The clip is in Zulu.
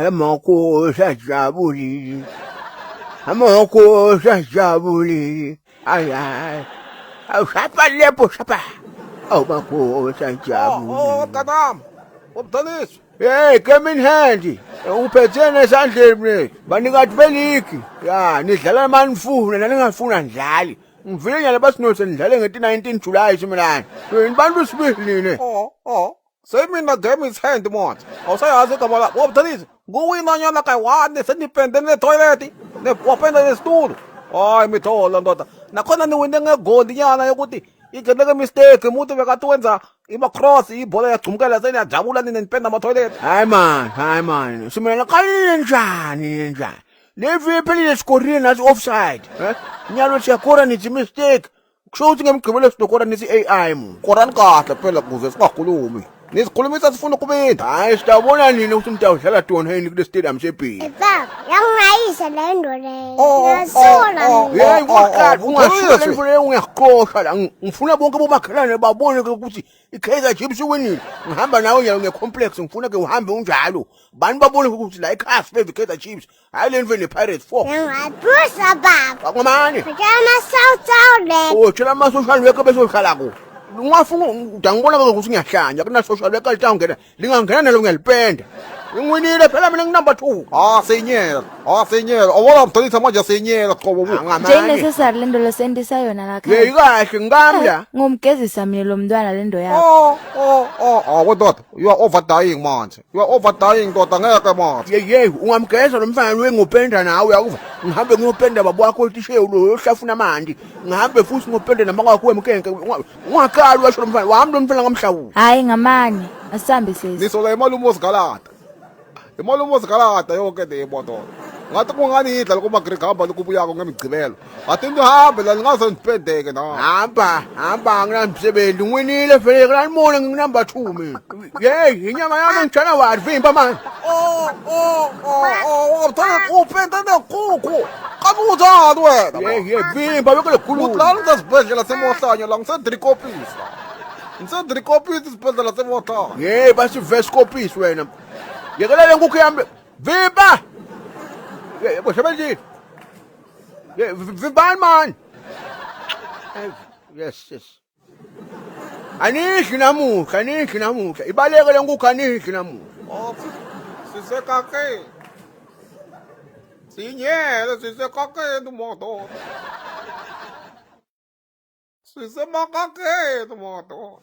Amakhosi ajabulile. Amakhosi ajabulile. Ay. Awushapa lepo shapa. Amakhosi ajabulile. Kadam. Ubudalisi. Hey, come in handy. Uphethene esandleni mne. Banikati beliki. Ya, nidlala manifuna nalingafuna ndlali. Ngivile nyala basinose nidlale ngeti-19 July simelana. Yini bantu sibili ne. Semina game is hand manje. Awusayazi igama lakho. Ubudalisi. Nguwina nyana kayi-1 senipende netoilet. Wapenda nesitulo. Hayi mithola ndoda. Nakhona niwine ngegoli nyana yokuthi igeleke mistake umuntu bekatwenza ima-cross ibhola yagcumukela seniyajabula nina nipenda ama-toilet. Hayi man. Simelana kalile njani. Levi phela sikorile nathi offside. Nyalo siyakora nithi mistake. Kusho ukuthi ngemgqibelo sinokora nithi AI mo. Korani kahle phela kuze singakhulumi. Nisikhulumisa sifuna ukubinda. Hayi sitabona nini ukuthi umuntu awudlala tonheni kule stadium seBhili. Baba, yangayisa le nto leyo. Ngiyasola mina. Hey, ngoqala ungashiya le mfuna ungiyaqosha la. Ngifuna bonke bomakhelane babone ukuthi iKaizer Chiefs iwinile. Ngihamba nawe nyawo ngecomplex ngifuna ke uhambe unjalo. Bani babone ukuthi la ekhaya sivele iKaizer Chiefs. Hayi le mfene Pirates 4. Ngiyaphuza baba. Akumane. Ngiyama South le. Oh, tshela ama social worker bese uhlala ku. Ngwafuna udangibona ukuthi ngiyahlanja kuna social worker litawungena. Lingangena nalo ngiyalipenda. Ngwinile phela mina nginumber 2. Sinyela. Awona Ubudalisi manje sinyela qobo. Nje necessary lento losendisa yona la khaya. Yeyi kahle ngikamla. Ngomgezisa mina lo mntwana lento yakho. Ndoda. You are overdying manje. You are overdying ndoda ngeke manje. Yeyi ungamgeza lo mfana wengopenda nawe uyakuva. Ngihambe ngiyopenda baba wakho utishewu lo yohlafuna manje. Ngihambe futhi ngiyopenda nabakho emkenke. Ungakali washo lo mfana. Wami lo mfana ngamhlawula. Hayi ngamani. Asihambe sisi. Nisola imali uMosigalada. Imali uMosigalada yonke le moto. Ngathi kungani idla lokumagrigamba lokubuyako ngemigcibelo. Athi ngihambe la ningaze nipendeke na. Hamba nginamsebenzi ngwinile vele kanimona nginumber 2 mina. Yeyi inyama yami ngijana wathi vimba manje. Ubudalisi upende nekuku. Kabuthani wena. Yeyi vimba yonke lekhulu. Utlala esibhedlela seMohlanya la ngisedrikopisi. Ngisedrikopisi isibhedlela seMohlanya. Yeyi basivescopisi wena. Yekelele nkukhu yami. Vimba. Yebo sebenzini. Vimbani man. Yes. Anidli namuhla. Ibaleke le nkukhu anidli namuhla. Sisekake. Sinyele sisekake moto. Sisemakake moto.